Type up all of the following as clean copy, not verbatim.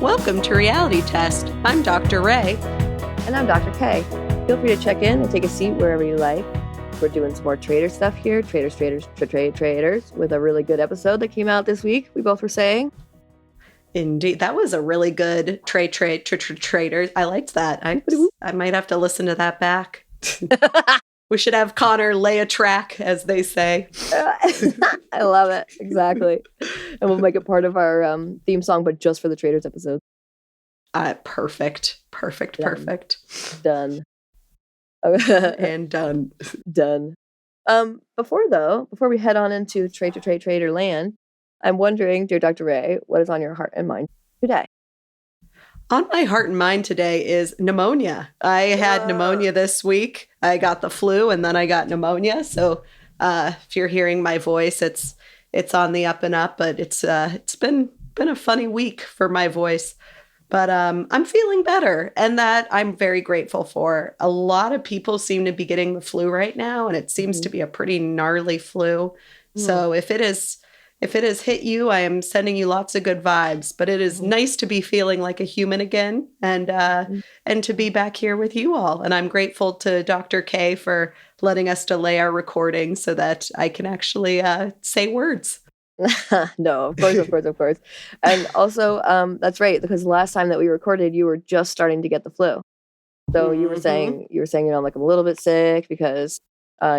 Welcome to Reality Test. I'm Dr. Ray. And I'm Dr. Kay. Feel free to check in and take a seat wherever you like. We're doing some more Traitors stuff here. Traitors, with a really good episode that came out this week, we both were saying. Indeed. That was a really good Traitors. I liked that. I might have to listen to that back. We should have Connor lay a track, as they say. I love it. Exactly. And we'll make it part of our theme song, but just for the Traitors episode. Perfect. Done. And done. Done. Before we head on into Traitor land, I'm wondering, dear Dr. Ray, what is on your heart and mind today? On my heart and mind today is pneumonia. I had pneumonia this week. I got the flu and then I got pneumonia. So if you're hearing my voice, it's on the up and up, but it's been a funny week for my voice. But I'm feeling better, and that I'm very grateful for. A lot of people seem to be getting the flu right now, and it seems to be a pretty gnarly flu. So if it has hit you, I am sending you lots of good vibes. But it is nice to be feeling like a human again, and to be back here with you all. And I'm grateful to Dr. Kay for letting us delay our recording so that I can actually say words. No, of course. And also, that's right, because the last time that we recorded, you were just starting to get the flu. So you were saying, like, I'm a little bit sick because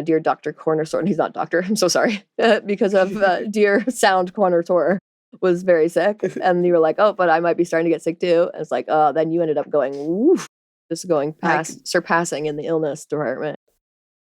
dear Dr. Cornerstone, he's not doctor, I'm so sorry, because of dear Sound Cornerstone was very sick. And you were like, oh, but I might be starting to get sick too. And it's like, then you ended up going, woof, just going surpassing in the illness department.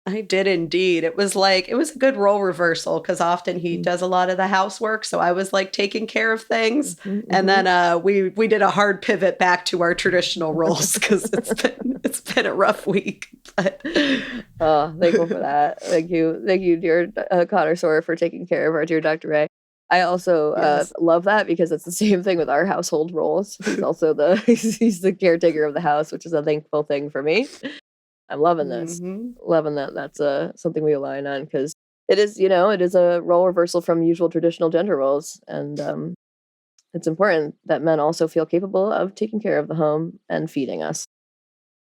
I did indeed. It was a good role reversal because often he does a lot of the housework. So I was like taking care of things. And then we did a hard pivot back to our traditional roles because it's been a rough week. But thankful for that. Thank you, dear Connor Sora, for taking care of our dear Dr. Ray. I also love that because it's the same thing with our household roles. He's also he's the caretaker of the house, which is a thankful thing for me. I'm loving this. Loving that. That's something we align on because it is a role reversal from usual traditional gender roles. And it's important that men also feel capable of taking care of the home and feeding us.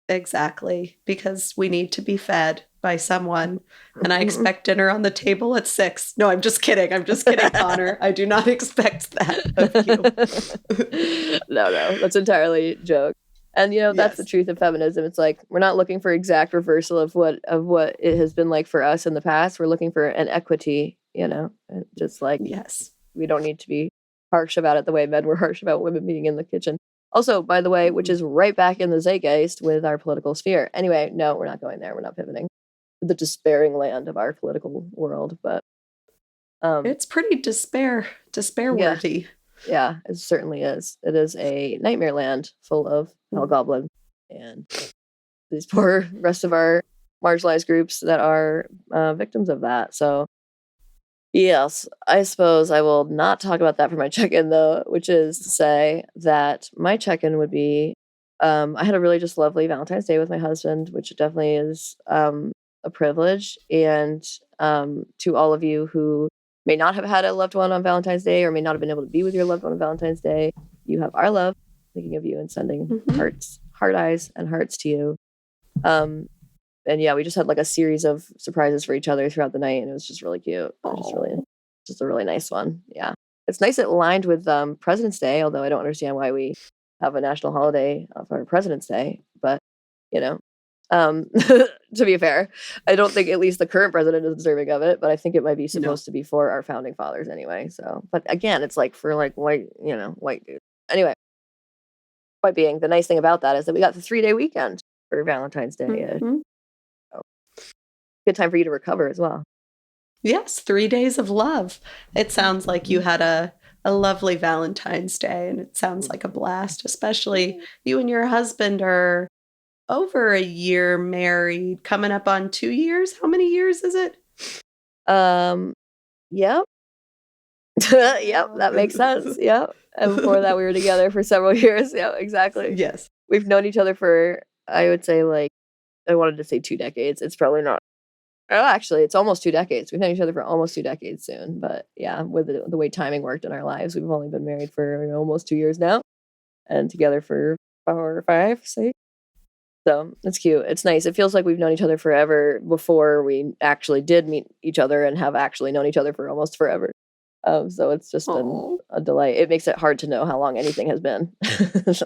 Exactly. Because we need to be fed by someone. And I expect dinner on the table at 6. No, I'm just kidding. Connor. I do not expect that of you. No, that's entirely a joke. And that's the truth of feminism. It's like we're not looking for exact reversal of what it has been like for us in the past. We're looking for an equity, just like we don't need to be harsh about it the way men were harsh about women being in the kitchen. Also, by the way, which is right back in the zeitgeist with our political sphere. Anyway, no, we're not going there. We're not pivoting to the despairing land of our political world, but it's pretty despair worthy. Yeah, it certainly is. It is a nightmare land full of hellgoblin and these poor rest of our marginalized groups that are victims of that. So, yes, I suppose I will not talk about that for my check-in, though, which is to say that my check-in would be I had a really just lovely Valentine's Day with my husband, which definitely is a privilege. And to all of you who may not have had a loved one on Valentine's Day or may not have been able to be with your loved one on Valentine's Day, you have our love, thinking of you and sending heart eyes and hearts to you. And yeah, we just had like a series of surprises for each other throughout the night, and it was just really cute. Just a really nice one. Yeah. It's nice it aligned with President's Day, although I don't understand why we have a national holiday for President's Day, but to be fair, I don't think at least the current president is deserving of it, but I think it might be supposed to be for our founding fathers anyway. So, but again, it's like for like white dudes. Anyway, point being, the nice thing about that is that we got the 3-day weekend for Valentine's Day. So, good time for you to recover as well. Yes, 3 days of love. It sounds like you had a lovely Valentine's Day, and it sounds like a blast, especially you and your husband are over a year married, coming up on 2 years. How many years is it? Yep. Yep, that makes sense. Yep. And before that, we were together for several years. Yeah, exactly. Yes. We've known each other for, I would say, like, I wanted to say 2 decades. It's probably not. Oh, actually, it's almost 2 decades. We've known each other for almost 2 decades soon. But yeah, with the way timing worked in our lives, we've only been married for almost 2 years now. and together for 4 or 5, 6. So it's cute. It's nice. It feels like we've known each other forever before we actually did meet each other and have actually known each other for almost forever. So it's just been a delight. It makes it hard to know how long anything has been. I was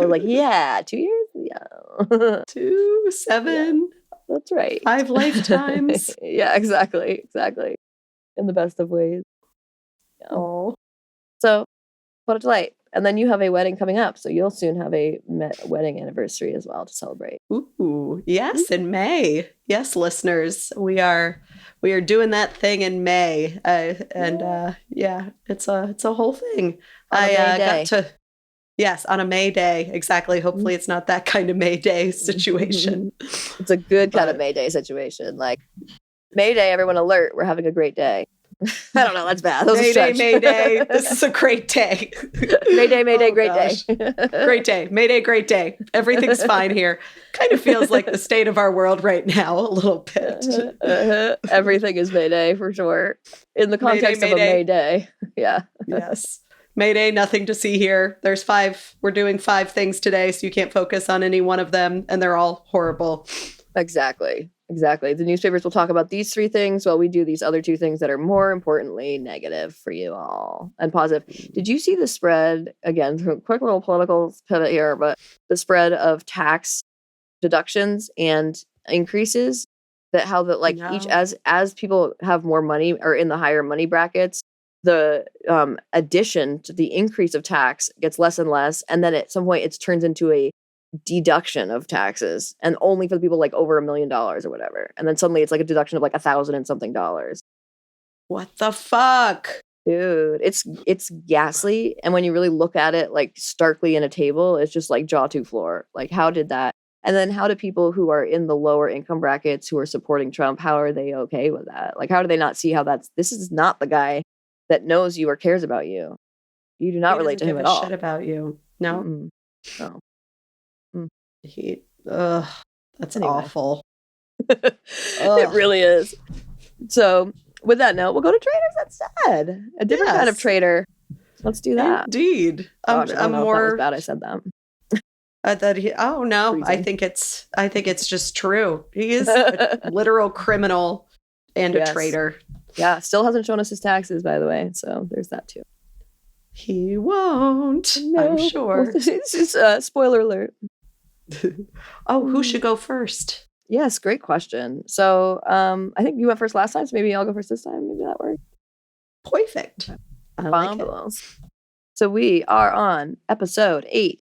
like, yeah, 2 years? Yeah. 2, 7. Yeah, that's right. 5 lifetimes. Yeah, exactly. In the best of ways. Yeah. Oh. So, what a delight. And then you have a wedding coming up, so you'll soon have a wedding anniversary as well to celebrate. Ooh, yes, in May. Yes, listeners, we are doing that thing in May, yeah, it's a whole thing. On a May day. Got to, yes, on a May day, exactly. Hopefully, it's not that kind of May Day situation. It's a good kind of May Day situation, like May Day. Everyone alert! We're having a great day. I don't know. That's bad. That May Day. This is a great day. May Day, great gosh. day. Great day. May Day, great day. Everything's fine here. Kind of feels like the state of our world right now, a little bit. Everything is May Day for sure. In the context of a May Day. Yeah. Yes. May Day, nothing to see here. There's 5. We're doing 5 things today, so you can't focus on any one of them, and they're all horrible. Exactly. The newspapers will talk about these 3 things while we do these other 2 things that are more importantly negative for you all and positive. Did you see the spread, again, quick little political pivot here, but the spread of tax deductions and increases that how that like each as people have more money or in the higher money brackets, the addition to the increase of tax gets less and less. And then at some point it turns into a deduction of taxes and only for the people like over $1 million or whatever. And then suddenly it's like a deduction of like $1,000 and something dollars. What the fuck? Dude, it's ghastly. And when you really look at it like starkly in a table, it's just like jaw to floor. Like, how did that? And then how do people who are in the lower income brackets who are supporting Trump, how are they okay with that? Like, how do they not see how this is not the guy that knows you or cares about you? You do not relate to him at all. Shit about you. No. Mm-mm. No. That's awful. It really is. So, with that note, we'll go to Traitors instead. A different kind of traitor. Let's do that. Indeed. Gosh, I don't know if that was bad I said that. I think it's just true. He is a literal criminal and a traitor. Yeah, still hasn't shown us his taxes, by the way. So there's that too. He won't. No. I'm sure. This is spoiler alert. Who should go first? Yes, great question. So I think you went first last time, so maybe I'll go first this time. Maybe that works. Perfect. I like it. So we are on episode 8.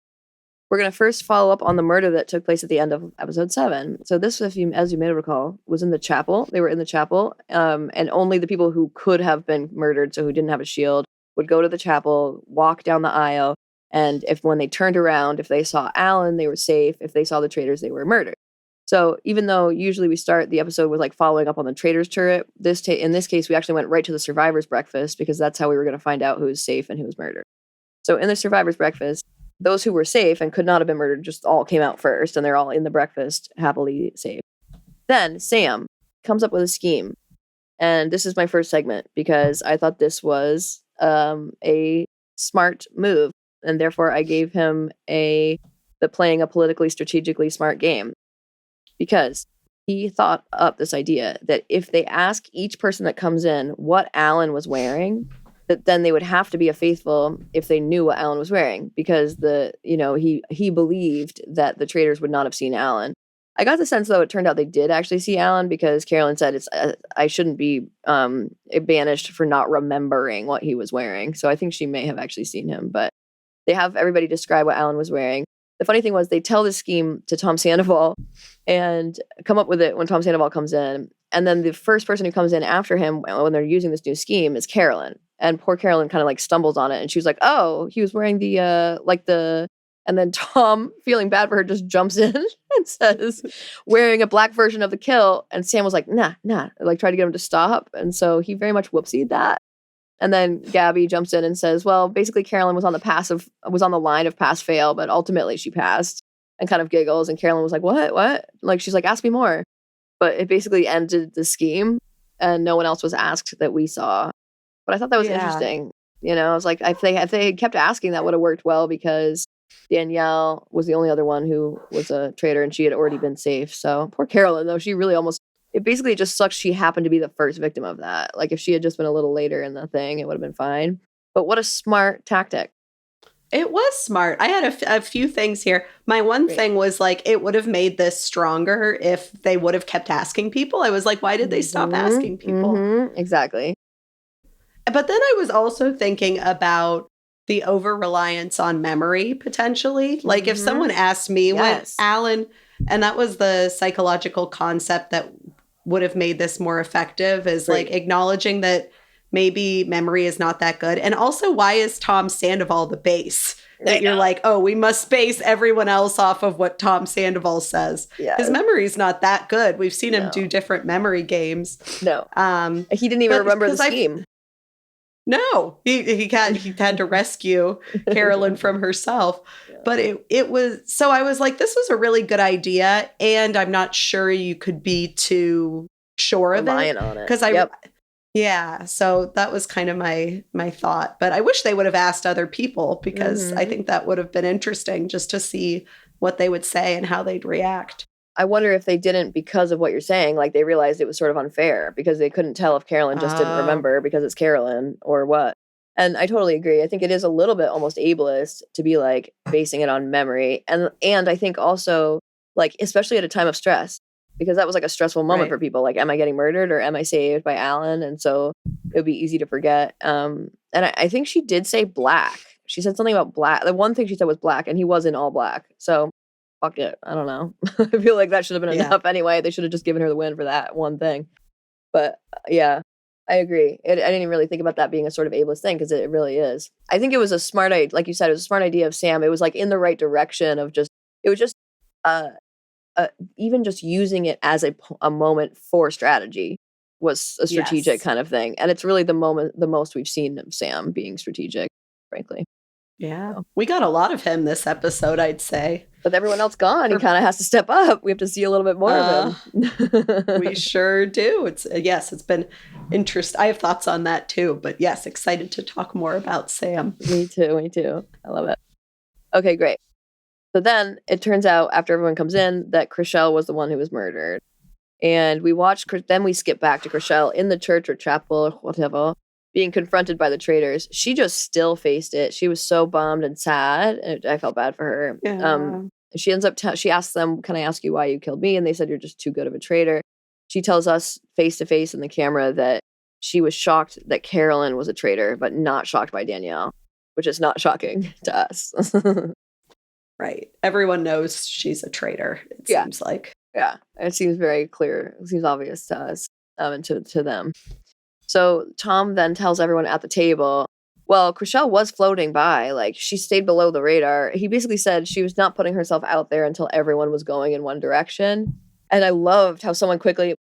We're going to first follow up on the murder that took place at the end of episode 7. So this, as you may recall, was in the chapel. They were in the chapel, and only the people who could have been murdered, so who didn't have a shield, would go to the chapel, walk down the aisle, and when they turned around, if they saw Alan, they were safe. If they saw the traitors, they were murdered. So even though usually we start the episode with like following up on the traitors turret, in this case, we actually went right to the survivors breakfast because that's how we were going to find out who was safe and who was murdered. So in the survivors breakfast, those who were safe and could not have been murdered just all came out first, and they're all in the breakfast happily safe. Then Sam comes up with a scheme. And this is my first segment because I thought this was a smart move. And therefore I gave him the playing a politically strategically smart game. Because he thought up this idea that if they ask each person that comes in what Alan was wearing, that then they would have to be a faithful if they knew what Alan was wearing, because he believed that the traitors would not have seen Alan. I got the sense, though, it turned out they did actually see Alan, because Carolyn said I shouldn't be banished for not remembering what he was wearing. So I think she may have actually seen him, but they have everybody describe what Alan was wearing. The funny thing was they tell this scheme to Tom Sandoval and come up with it when Tom Sandoval comes in. And then the first person who comes in after him when they're using this new scheme is Carolyn. And poor Carolyn kind of like stumbles on it. And she was like, oh, he was wearing and then Tom, feeling bad for her, just jumps in and says, wearing a black version of the kill. And Sam was like, nah, like tried to get him to stop. And so he very much whoopsied that. And then Gabby jumps in and says, well, basically Carolyn was on the line of pass fail, but ultimately she passed, and kind of giggles. And Carolyn was like, what? Like, she's like, ask me more. But it basically ended the scheme and no one else was asked that we saw. But I thought that was interesting. I was like, if they had kept asking, that would have worked well, because Danielle was the only other one who was a traitor, and she had already been safe. So poor Carolyn, though, she really almost, it basically just sucks she happened to be the first victim of that. Like if she had just been a little later in the thing, it would have been fine. But what a smart tactic. It was smart. I had a few things here. My one thing was like, it would have made this stronger if they would have kept asking people. I was like, why did they stop asking people? Exactly. But then I was also thinking about the over-reliance on memory, potentially. Like if someone asked me when Alan, and that was the psychological concept that would have made this more effective, is like acknowledging that maybe memory is not that good. And also, why is Tom Sandoval the base? That you're like, oh, we must base everyone else off of what Tom Sandoval says. Yeah. His memory's not that good. We've seen him do different memory games. No. He didn't even remember the scheme. No, he had to rescue Carolyn from herself. Yeah. But it was, so I was like, this was a really good idea. And I'm not sure you could be too sure of it. Because yeah, so that was kind of my thought. But I wish they would have asked other people, because I think that would have been interesting just to see what they would say and how they'd react. I wonder if they didn't because of what you're saying. Like they realized it was sort of unfair because they couldn't tell if Carolyn just didn't remember because it's Carolyn or what. And I totally agree. I think it is a little bit almost ableist to be like basing it on memory. And I think also like, especially at a time of stress, because that was like a stressful moment for people. Like, am I getting murdered or am I saved by Alan? And so it would be easy to forget. And I think she did say black. She said something about black. The one thing she said was black, and he was in all black. So fuck it. I don't know. I feel like that should have been enough anyway. They should have just given her the win for that one thing. But yeah, I agree. I didn't even really think about that being a sort of ableist thing, because it really is. I think it was a smart idea. Like you said, it was a smart idea of Sam. It was like in the right direction of just, it was just, even just using it as a moment for strategy was a strategic kind of thing. And it's really the most we've seen of Sam being strategic, frankly. Yeah. So. We got a lot of him this episode, I'd say. With everyone else gone, he kind of has to step up. We have to see a little bit more of him. We sure do. It's been interesting. I have thoughts on that too. But yes, excited to talk more about Sam. Me too. I love it. Okay, great. So then it turns out after everyone comes in that Chriselle was the one who was murdered. And then we skip back to Chriselle in the church or chapel or whatever, being confronted by the traitors. She just still faced it. She was so bummed and sad. And I felt bad for her. Yeah. She ends up, she asks them, can I ask you why you killed me? And they said, you're just too good of a traitor. She tells us face to face in the camera that she was shocked that Carolyn was a traitor, but not shocked by Danielle, which is not shocking to us. Right. Everyone knows she's a traitor, it seems like. Yeah. It seems very clear. It seems obvious to us and to them. So Tom then tells everyone at the table, well, Chriselle was floating by. Like, she stayed below the radar. He basically said she was not putting herself out there until everyone was going in one direction. And I loved how someone quickly, I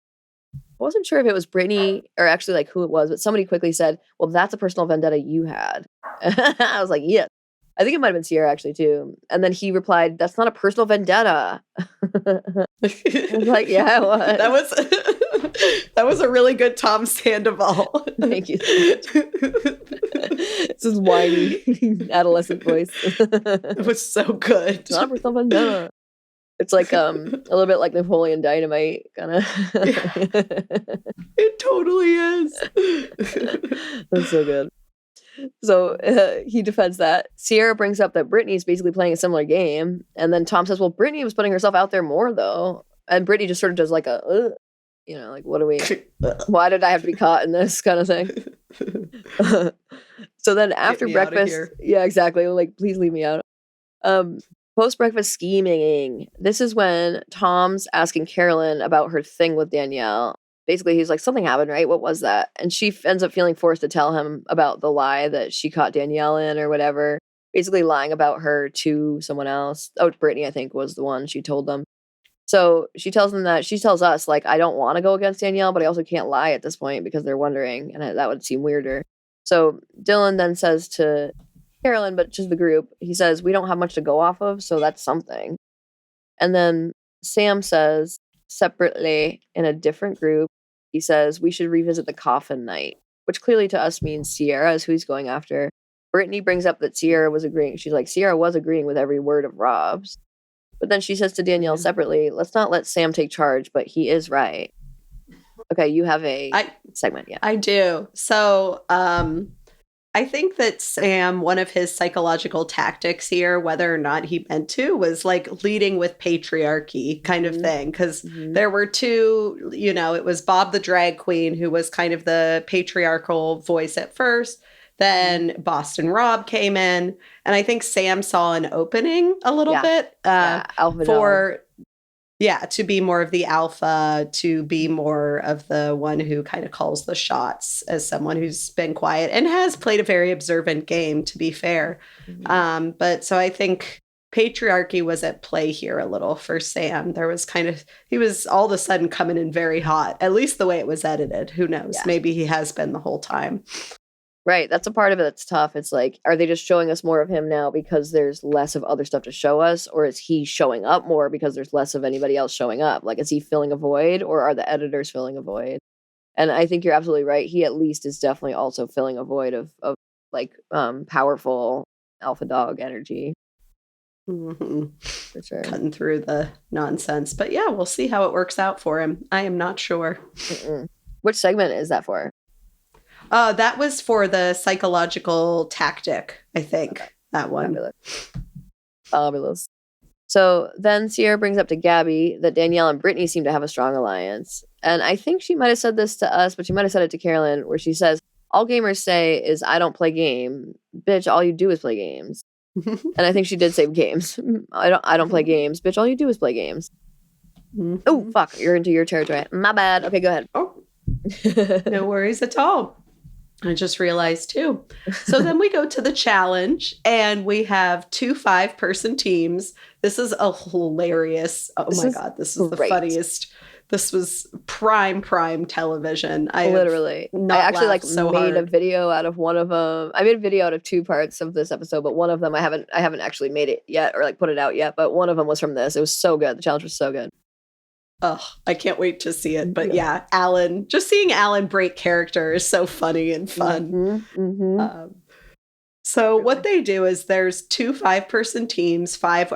wasn't sure if it was Britney or actually like who it was, but somebody quickly said, well, that's a personal vendetta you had. I was like, yes. I think it might have been Sierra actually too. And then he replied, that's not a personal vendetta. I was like, yeah, it was. That was a really good Tom Sandoval. Thank you. It's his whiny adolescent voice. It was so good. It's not a personal vendetta. It's like a little bit like Napoleon Dynamite kind of. It totally is. That's so good. So he defends that. Sierra brings up that Britney's basically playing a similar game. And then Tom says, well, Britney was putting herself out there more, though. And Britney just sort of does like a, like, what are we, why did I have to be caught in this kind of thing? So then after breakfast, yeah, exactly. Like, please leave me out. Post-breakfast scheming. This is when Tom's asking Carolyn about her thing with Danielle. Basically, he's like, something happened, right? What was that? And she ends up feeling forced to tell him about the lie that she caught Danielle in or whatever. Basically lying about her to someone else. Oh, Britney, I think, was the one she told them. So she tells us, like, I don't want to go against Danielle, but I also can't lie at this point because they're wondering, and that would seem weirder. So Dylan then says to Carolyn, but just the group, he says, we don't have much to go off of, so that's something. And then Sam says, separately in a different group, he says, we should revisit the coffin night, which clearly to us means Sierra is who he's going after. Brittany brings up that Sierra was agreeing. She's like, Sierra was agreeing with every word of Rob's. But then she says to Danielle separately, let's not let Sam take charge, but he is right. Okay, you have a segment, yeah. I do. So I think that Sam, one of his psychological tactics here, whether or not he meant to, was like leading with patriarchy kind of thing. Because there were two, it was Bob the drag queen, who was kind of the patriarchal voice at first. Then Boston Rob came in. And I think Sam saw an opening a little bit to be more of the alpha, to be more of the one who kind of calls the shots, as someone who's been quiet and has played a very observant game, to be fair. But so I think patriarchy was at play here a little for Sam. There was he was all of a sudden coming in very hot, at least the way it was edited. Who knows? Yeah. Maybe he has been the whole time. Right. That's a part of it that's tough. It's like, are they just showing us more of him now because there's less of other stuff to show us? Or is he showing up more because there's less of anybody else showing up? Like, is he filling a void, or are the editors filling a void? And I think you're absolutely right. He at least is definitely also filling a void of powerful alpha dog energy. For sure. Cutting through the nonsense. But yeah, we'll see how it works out for him. I am not sure. Which segment is that for? That was for the psychological tactic, I think. Okay. That one. Fabulous. So then Sierra brings up to Gabby that Danielle and Britney seem to have a strong alliance. And I think she might have said this to us, but she might have said it to Carolyn, where she says, all gamers say is, I don't play game. Bitch, all you do is play games. And I think she did say games. I don't play games. Bitch, all you do is play games. Oh, fuck. You're into your territory. My bad. Okay, go ahead. Oh, no worries at all. I just realized too. So then we go to the challenge, and we have 2 5-person teams. This is a hilarious. Oh my God. This is the funniest. This was prime television. I actually made a video out of one of them. I made a video out of 2 parts of this episode, but one of them I haven't actually made it yet, or put it out yet. But one of them was from this. It was so good. The challenge was so good. Oh, I can't wait to see it. But yeah, Alan, just seeing Alan break character is so funny and fun. So what they do is there's 2 5-person teams. 5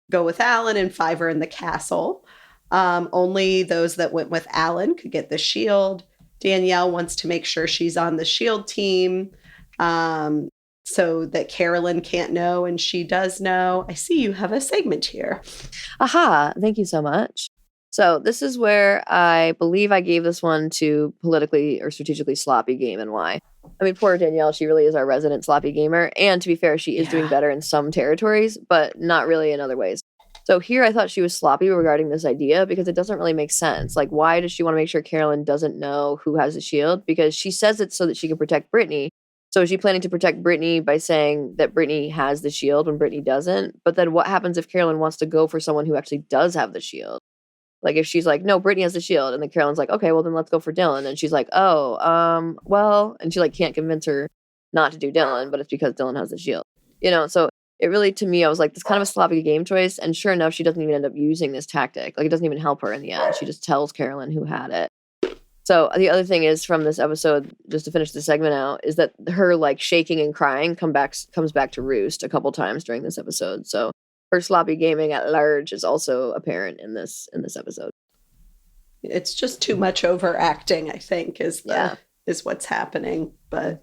go with Alan and 5 are in the castle. Only those that went with Alan could get the shield. Danielle wants to make sure she's on the shield team so that Carolyn can't know, and she does know. I see you have a segment here. Aha, thank you so much. So this is where I believe I gave this one to politically or strategically sloppy game, and why. I mean, poor Danielle, she really is our resident sloppy gamer. And to be fair, she is doing better in some territories, but not really in other ways. So here I thought she was sloppy regarding this idea because it doesn't really make sense. Like, why does she want to make sure Carolyn doesn't know who has the shield? Because she says it so that she can protect Britney. So is she planning to protect Britney by saying that Britney has the shield when Britney doesn't? But then what happens if Carolyn wants to go for someone who actually does have the shield? Like, if she's like, no, Britney has the shield, and then Carolyn's like, okay, well, then let's go for Dylan. And she's like, well, and she can't convince her not to do Dylan, but it's because Dylan has the shield. So it really, to me, I was like, this kind of a sloppy game choice. And sure enough, she doesn't even end up using this tactic. Like, it doesn't even help her in the end. She just tells Carolyn who had it. So the other thing is from this episode, just to finish the segment out, is that her shaking and crying comes back to roost a couple times during this episode. So her sloppy gaming at large is also apparent in this episode. It's just too much overacting, I think, is what's happening. But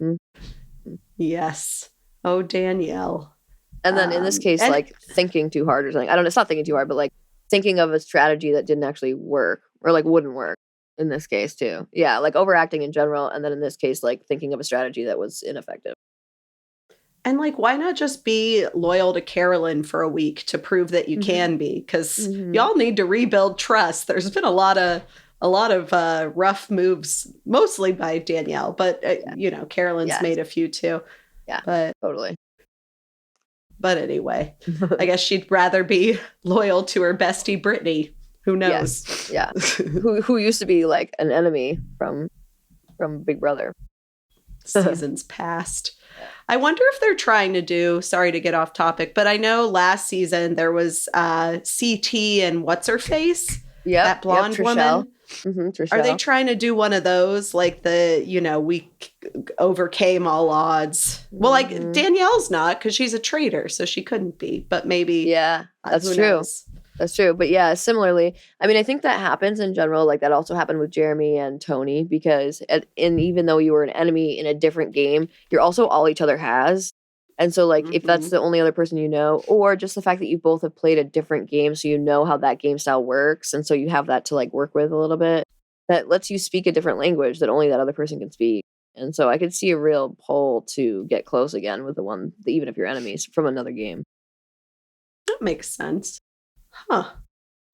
yes. Oh, Danielle. And then in this case, thinking too hard or something. I don't know, it's not thinking too hard, but thinking of a strategy that didn't actually work or wouldn't work in this case too. Yeah, overacting in general. And then in this case, thinking of a strategy that was ineffective. And why not just be loyal to Carolyn for a week to prove that you can be? Because y'all need to rebuild trust. There's been a lot of rough moves, mostly by Danielle, but Carolyn's made a few too. Yeah, but totally. But anyway, I guess she'd rather be loyal to her bestie Britney. Who knows? Yes. Yeah, who used to be an enemy from Big Brother. Seasons past. I wonder if they're trying to do, sorry to get off topic, but I know last season there was CT and what's her face? Yeah, that blonde woman. Are they trying to do one of those, like the, we overcame all odds? Well, like Danielle's not, because she's a traitor, so she couldn't be. But maybe, yeah, that's who true. knows? That's true. But yeah, similarly, I mean, I think that happens in general. Like that also happened with Jeremy and Tony, because even though you were an enemy in a different game, you're also all each other has. And so, like, if that's the only other person you know, or just the fact that you both have played a different game, so you know how that game style works, and so you have that to like work with a little bit, that lets you speak a different language that only that other person can speak. And so I could see a real pull to get close again with even if you're enemies from another game. That makes sense. Huh.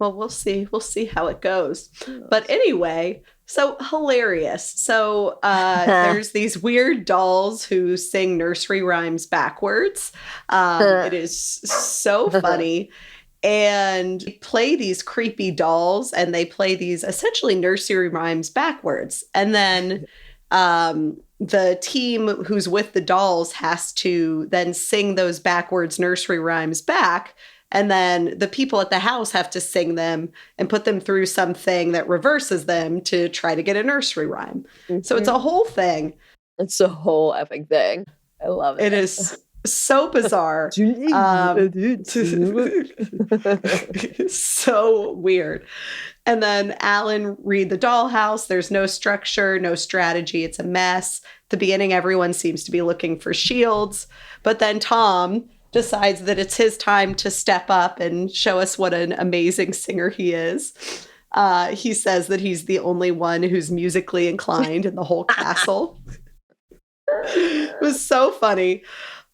Well, we'll see. We'll see how it goes. But anyway, so hilarious. So there's these weird dolls who sing nursery rhymes backwards. It is so funny. And they play these creepy dolls, and they play these essentially nursery rhymes backwards. And then the team who's with the dolls has to then sing those backwards nursery rhymes back. And then the people at the house have to sing them and put them through something that reverses them to try to get a nursery rhyme. So it's a whole thing. It's a whole epic thing. I love it. It is so bizarre. So weird. And then Alan read the dollhouse. There's no structure, no strategy. It's a mess. At the beginning, everyone seems to be looking for shields. But then Tom decides that it's his time to step up and show us what an amazing singer he is. He says that he's the only one who's musically inclined in the whole castle. It was so funny.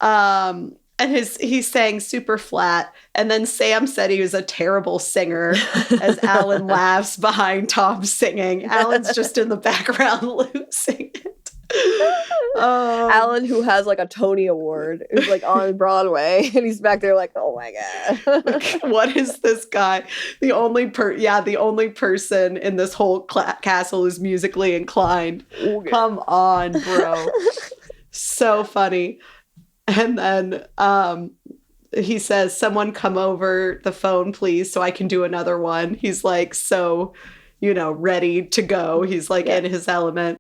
And he sang super flat. And then Sam said he was a terrible singer as Alan laughs behind Tom singing. Alan's just in the background losing it. Alan, who has like a Tony Award, is like on Broadway, and he's back there like, oh my god, what is this guy? The only person in this whole castle is musically inclined. Okay. Come on, bro. So funny. And then he says, someone come over the phone, please, so I can do another one. He's like, so, ready to go. He's like in his element.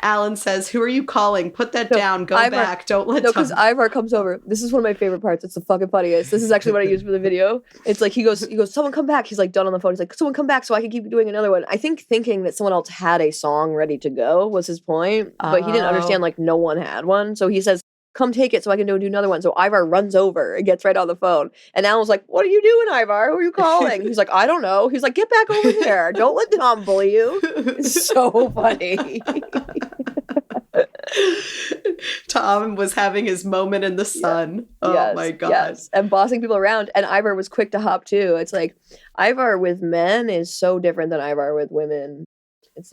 Alan says, who are you calling? Put that down. Go back. Don't let because Ivar comes over. This is one of my favorite parts. It's the fucking funniest. This is actually what I used for the video. It's like, he goes, someone come back. He's like done on the phone. He's like, someone come back so I can keep doing another one. I think thinking that someone else had a song ready to go was his point. But he didn't understand, like, no one had one. So he says, come take it so I can do another one. So Ivar runs over and gets right on the phone. And Alan's like, what are you doing, Ivar? Who are you calling? He's like, I don't know. He's like, get back over there. Don't let Tom bully you. It's so funny. Tom was having his moment in the sun. Oh my God. Yes. And bossing people around. And Ivar was quick to hop too. It's like Ivar with men is so different than Ivar with women. It's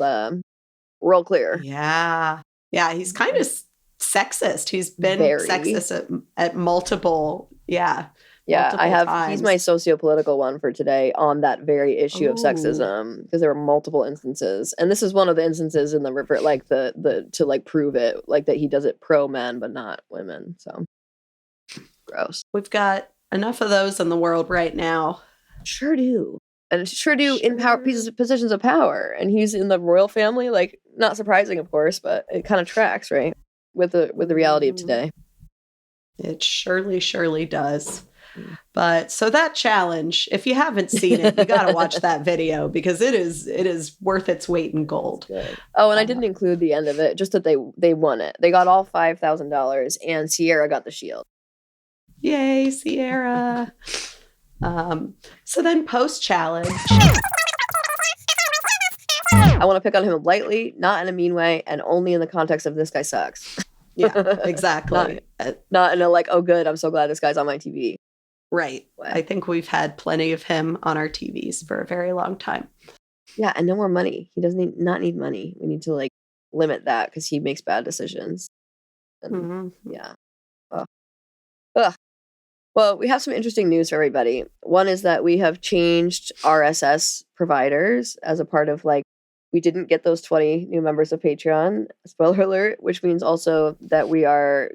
real clear. Yeah. Yeah. He's kind of sexist. He's been sexist at multiple. Yeah. Yeah, I have. Times. He's my socio-political one for today on that very issue of sexism, because there were multiple instances, and this is one of the instances in the river, like the to like prove it, like that he does it pro men but not women. So gross. We've got enough of those in the world right now. Sure do, and sure do in positions of power, and he's in the royal family. Like, not surprising, of course, but it kind of tracks, right, with the reality of today. It surely does. But so that challenge, if you haven't seen it, you got to watch that video, because it is worth its weight in gold. Oh, and I didn't include the end of it, just that they won it. They got all $5,000, and Sierra got the shield. Yay, Sierra. So then post-challenge. I want to pick on him lightly, not in a mean way, and only in the context of this guy sucks. Yeah, exactly. not in a like, oh good, I'm so glad this guy's on my TV. Right. I think we've had plenty of him on our TVs for a very long time. Yeah, and no more money. He doesn't not need money. We need to like limit that, because he makes bad decisions. And, yeah. Ugh. Well, we have some interesting news for everybody. One is that we have changed RSS providers as a part of like, we didn't get those 20 new members of Patreon, spoiler alert, which means also that we are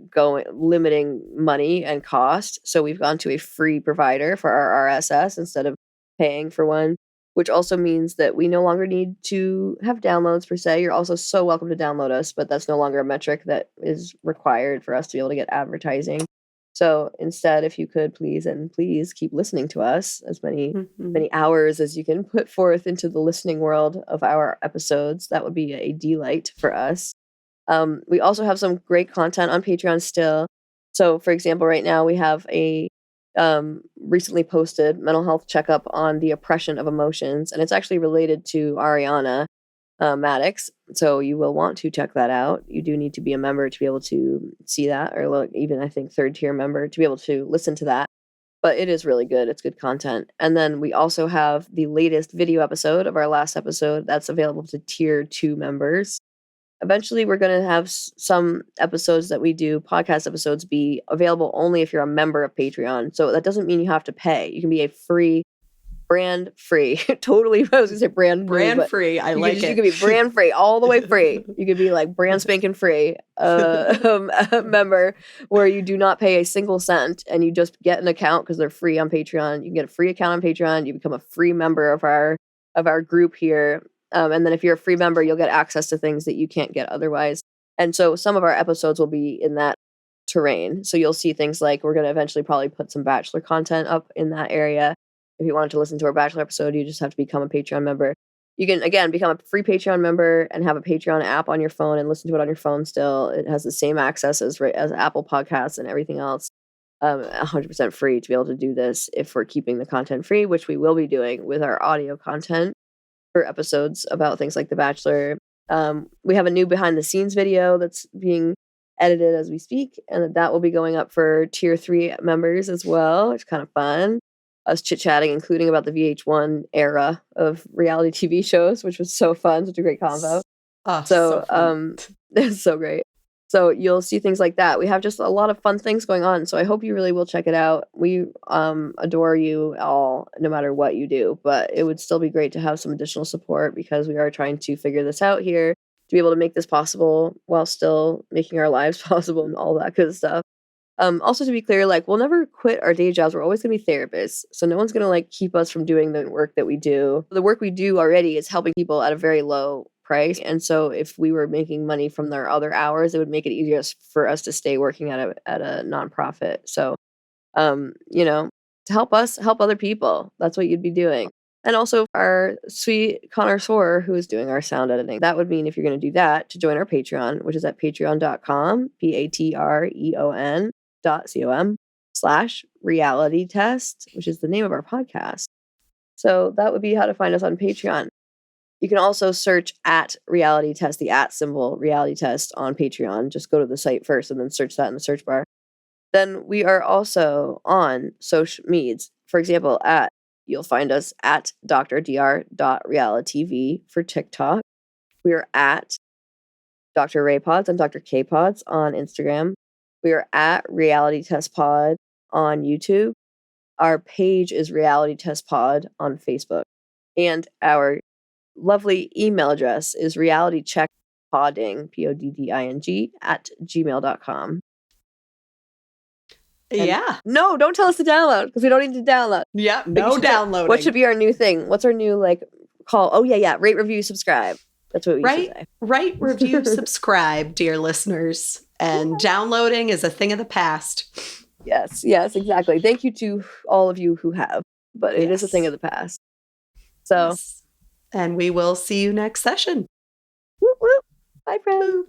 limiting money and cost. So we've gone to a free provider for our RSS instead of paying for one, which also means that we no longer need to have downloads per se. You're also so welcome to download us, but that's no longer a metric that is required for us to be able to get advertising. So instead, if you could please keep listening to us as many hours as you can put forth into the listening world of our episodes, that would be a delight for us. We also have some great content on Patreon still. So, for example, right now we have a recently posted mental health checkup on the oppression of emotions, and it's actually related to Ariana Maddox. So you will want to check that out. You do need to be a member to be able to see that, or look, even I think 3rd tier member to be able to listen to that. But it is really good. It's good content. And then we also have the latest video episode of our last episode that's available to tier 2 members. Eventually, we're going to have some episodes that we do, podcast episodes, be available only if you're a member of Patreon. So that doesn't mean you have to pay. You can be a brand free, totally. I was going to say brand free. I like it. You could be brand free, all the way free. You could be like brand spanking free a member where you do not pay a single cent and you just get an account because they're free on Patreon. You can get a free account on Patreon. You become a free member of our group here. And then if you're a free member, you'll get access to things that you can't get otherwise. And so some of our episodes will be in that terrain. So you'll see things like we're going to eventually probably put some Bachelor content up in that area. If you wanted to listen to our Bachelor episode, you just have to become a Patreon member. You can, again, become a free Patreon member and have a Patreon app on your phone and listen to it on your phone still. It has the same access as Apple Podcasts and everything else. 100% free to be able to do this if we're keeping the content free, which we will be doing with our audio content for episodes about things like The Bachelor. We have a new behind the scenes video that's being edited as we speak, and that will be going up for tier 3 members as well. It's kind of fun. Us chit-chatting, including about the VH1 era of reality TV shows, which was so fun, such a great convo. It's so great. So you'll see things like that. We have just a lot of fun things going on. So I hope you really will check it out. We adore you all, no matter what you do. But it would still be great to have some additional support because we are trying to figure this out here to be able to make this possible while still making our lives possible and all that good stuff. Also, to be clear, like we'll never quit our day jobs. We're always going to be therapists. So no one's going to like keep us from doing the work that we do. The work we do already is helping people at a very low price. And so if we were making money from their other hours, it would make it easier for us to stay working at a nonprofit. So, to help us help other people, that's what you'd be doing. And also our sweet connoisseur who is doing our sound editing. That would mean if you're going to do that, to join our Patreon, which is at patreon.com, patreon.com/reality test, which is the name of our podcast. So that would be how to find us on Patreon. You can also search at reality test, the @ symbol reality test on Patreon. Just go to the site first and then search that in the search bar. Then we are also on social medias. For example, you'll find us at dr.dr.realitv for TikTok. We are at Dr. Ray Pods and Dr. K Pods on Instagram. We are at Reality Test Pod on YouTube. Our page is Reality Test Pod on Facebook. And our lovely email address is realitycheckpodding, PODDING, @gmail.com. Yeah. No, don't tell us to download because we don't need to download. Yeah, no downloading. What should be our new thing? What's our new call? Oh, yeah. Rate, review, subscribe. That's what we should say. Rate, review, subscribe, dear listeners. And downloading is a thing of the past. Yes, exactly. Thank you to all of you who have, but it is a thing of the past. So, yes. And we will see you next session. Whoop, whoop. Bye, friends.